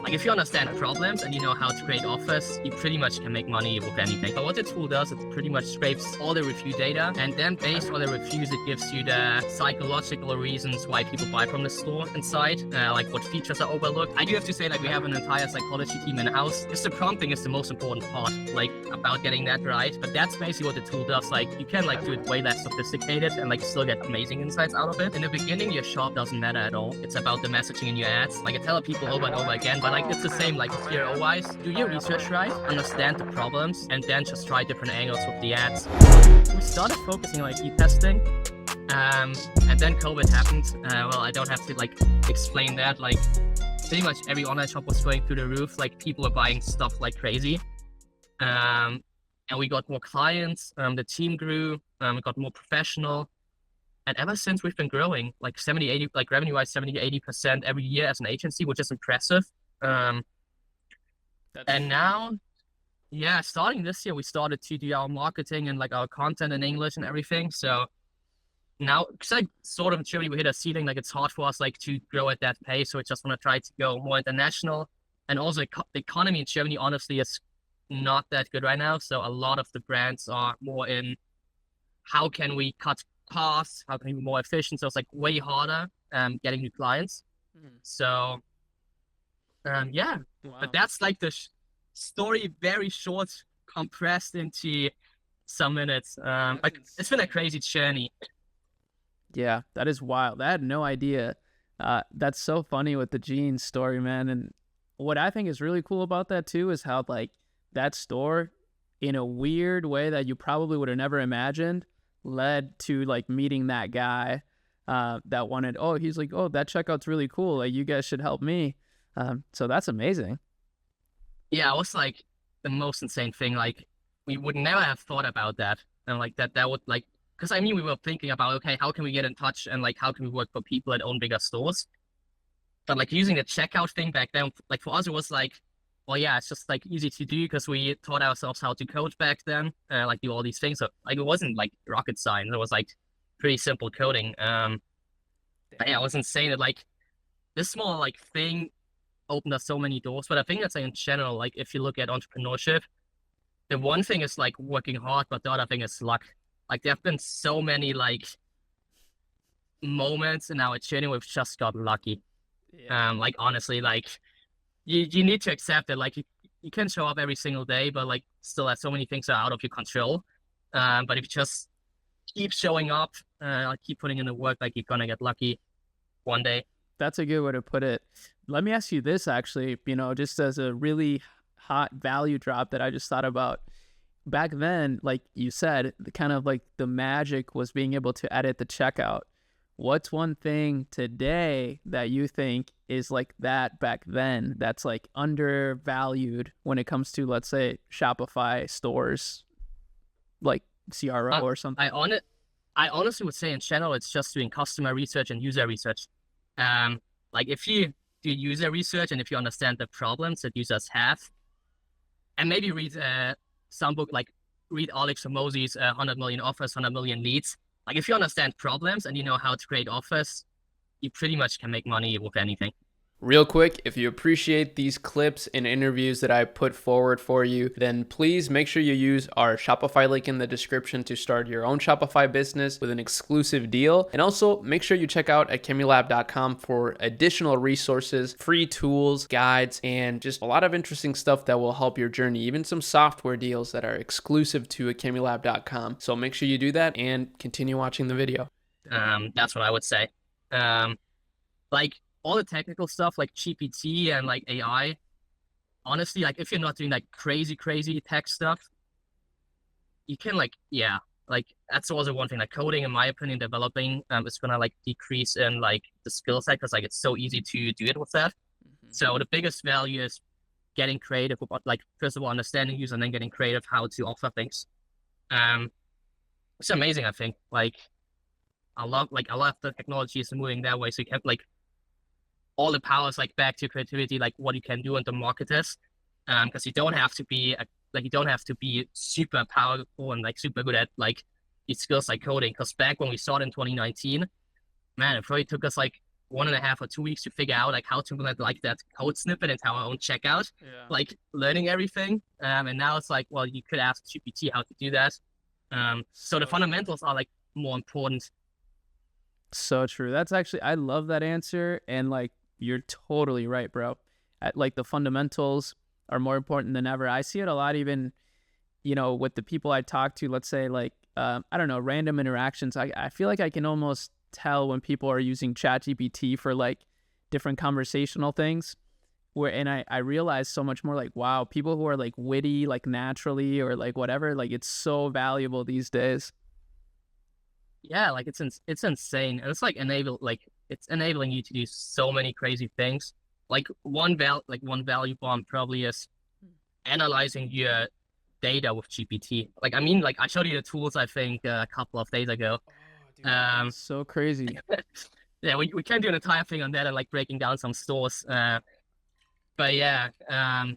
Like if you understand problems and you know how to create offers, you pretty much can make money with anything. But what the tool does, it pretty much scrapes all the review data, and then based on the reviews, it gives you the psychological reasons why people buy from the store inside, like what features are overlooked. I do have to say, like, we have an entire psychology team in-house. Just the prompting is the most important part, like about getting that right. But that's basically what the tool does. Like you can like do it way less sophisticated and like still get amazing insights out of it. In the beginning, your shop doesn't matter at all. It's about the messaging in your ads. Like I tell people over and over again, but like it's the same like CRO-wise. Do your research right, understand the problems, and then just try different angles with the ads. We started focusing on A/B testing, and then COVID happened. Well, I don't have to like explain that. Like pretty much every online shop was going through the roof. Like people were buying stuff like crazy. And we got more clients. The team grew. We got more professional. And ever since we've been growing like 70, 80, like revenue-wise, 70 to 80% every year as an agency, which is impressive. And now, yeah, starting this year, we started to do our marketing and like our content in English and everything. So now, because like sort of in Germany, we hit a ceiling, like it's hard for us like to grow at that pace. So we just want to try to go more international. And also the economy in Germany, honestly, is not that good right now. So a lot of the brands are more in how can we cut costs, how can we be more efficient. So it's like way harder getting new clients. So yeah, wow. But that's like the story, very short, compressed into some minutes. Like it's been a crazy journey. Yeah, that is wild. I had no idea. That's so funny with the jeans story, man. And what I think is really cool about that too is how like that store, in a weird way that you probably would have never imagined, led to like meeting that guy that wanted, he's like, that checkout's really cool. Like you guys should help me. So that's amazing. Yeah, it was like the most insane thing. Like we would never have thought about that. And like that would like, because I mean, we were thinking about, okay, how can we get in touch and like, how can we work for people that own bigger stores? But like using the checkout thing back then, like for us, it was like, well, yeah, it's just like easy to do because we taught ourselves how to code back then, like do all these things. So like it wasn't like rocket science. It was like pretty simple coding. But yeah, it was insane that like this small like thing opened us so many doors. But I think that's like in general, like if you look at entrepreneurship, the one thing is like working hard, but the other thing is luck. Like there have been so many like moments in our journey we've just got lucky. Yeah. Like honestly, like you need to accept that like you can show up every single day, but like still have so many things that are out of your control. But if you just keep showing up, keep putting in the work, like you're gonna get lucky one day. That's a good way to put it. Let me ask you this actually, just as a really hot value drop that I just thought about. Back then, like you said, kind of like the magic was being able to edit the checkout. What's one thing today that you think is like that back then that's like undervalued when it comes to, let's say, Shopify stores, like CRO or something? I honestly would say in general, it's just doing customer research and user research. Like if you do user research and if you understand the problems that users have, and maybe read some book, like read Alex Hormozi's 100 million offers, 100 million leads. Like if you understand problems and you know how to create offers, you pretty much can make money with anything. Real quick, if you appreciate these clips and interviews that I put forward for you, then please make sure you use our Shopify link in the description to start your own Shopify business with an exclusive deal. And also make sure you check out akemulab.com for additional resources, free tools, guides, and just a lot of interesting stuff that will help your journey, even some software deals that are exclusive to akemulab.com. So make sure you do that and continue watching the video. That's what I would say. Like all the technical stuff like GPT and like AI, honestly, like if you're not doing like crazy tech stuff, you can like, yeah, like that's also one thing, like coding, in my opinion, developing is gonna like decrease in like the skill set because like it's so easy to do it with that. So the biggest value is getting creative about like, first of all, understanding user and then getting creative how to offer things. It's amazing, I think. Like I love the technology is moving that way. So you have like all the powers like back to creativity, like what you can do in the marketers, because you don't have to be super powerful and like super good at like these skills like coding. Because back when we started in 2019, man, it probably took us like 1.5 or 2 weeks to figure out like how to implement like that code snippet into our own checkout, Yeah. like learning everything. And now it's like, well, you could ask GPT how to do that. So the fundamentals are like more important. So true. That's actually, I love that answer. And like, you're totally right, bro. Like the fundamentals are more important than ever. I see it a lot, even, you know, with the people I talk to, let's say like, I don't know, random interactions. I feel like I can almost tell when people are using ChatGPT for like different conversational things. And I realize so much more like, wow, people who are like witty, like naturally, or like whatever, like it's so valuable these days. Yeah, like it's insane. And it's like it's enabling you to do so many crazy things. Like one value bomb probably is analyzing your data with GPT. Like I mean, like I showed you the tools I think a couple of days ago. So crazy. Yeah, we can do an entire thing on that and like breaking down some stores. But yeah,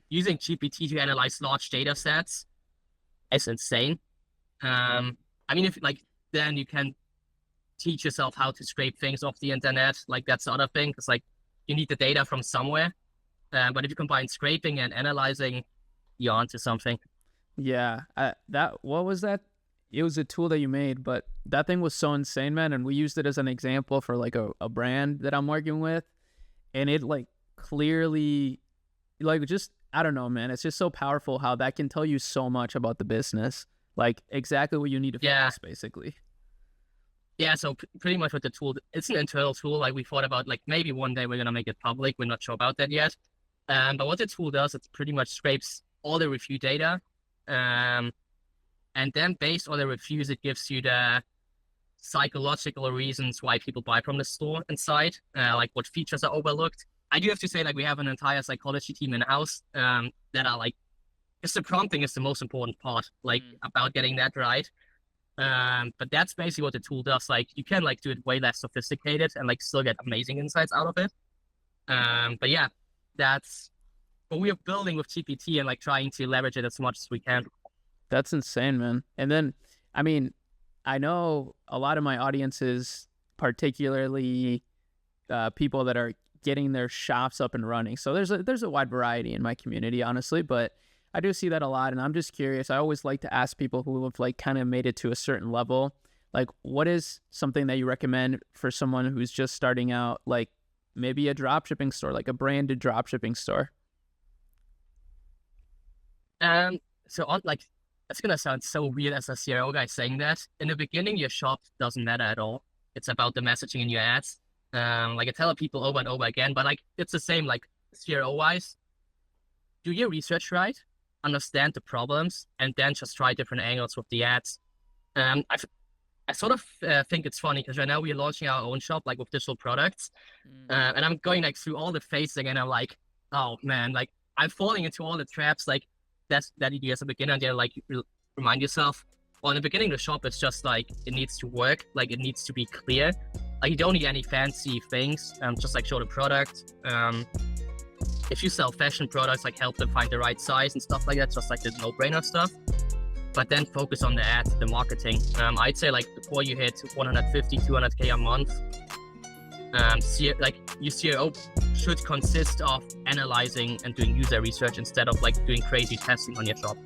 using GPT to analyze large data sets is insane. I mean, if like then you can teach yourself how to scrape things off the internet. Like that's the other thing, because like you need the data from somewhere. But if you combine scraping and analyzing, you're onto something. Yeah, what was that? It was a tool that you made, but that thing was so insane, man. And we used it as an example for like a brand that I'm working with, and it like clearly, like just I don't know, man. It's just so powerful how that can tell you so much about the business, like exactly what you need to focus, basically. Yeah, so pretty much with the tool, it's an internal tool. Like we thought about, like maybe one day we're gonna make it public. We're not sure about that yet. But what the tool does, it pretty much scrapes all the review data, and then based on the reviews, it gives you the psychological reasons why people buy from the store inside, like what features are overlooked. I do have to say, like we have an entire psychology team in house that are like, just the prompting is the most important part, like about getting that right. But that's basically what the tool does. Like you can like do it way less sophisticated and like still get amazing insights out of it. But yeah, that's what we are building with GPT and like trying to leverage it as much as we can. That's insane, man. And then, I mean, I know a lot of my audiences, particularly people that are getting their shops up and running. So there's a wide variety in my community, honestly, but I do see that a lot. And I'm just curious. I always like to ask people who have like kind of made it to a certain level, like what is something that you recommend for someone who's just starting out, like maybe a drop shipping store, like a branded drop shipping store? So on like, it's gonna sound so weird as a CRO guy saying that. In the beginning, your shop doesn't matter at all. It's about the messaging in your ads. Like I tell people over and over again, but like it's the same like CRO wise. Do your research right, understand the problems, and then just try different angles with the ads. I sort of think it's funny because right now we're launching our own shop like with digital products, and I'm going like through all the phasing, and I'm like, oh man, like I'm falling into all the traps like that you do as a beginner. And like remind yourself, well, in the beginning the shop is just like it needs to work, like it needs to be clear. Like you don't need any fancy things, just like show the product. If you sell fashion products, like help them find the right size and stuff like that, just like the no-brainer stuff. But then focus on the ads, the marketing. I'd say like before you hit 150, 200K a month, your CRO should consist of analyzing and doing user research instead of like doing crazy testing on your shop.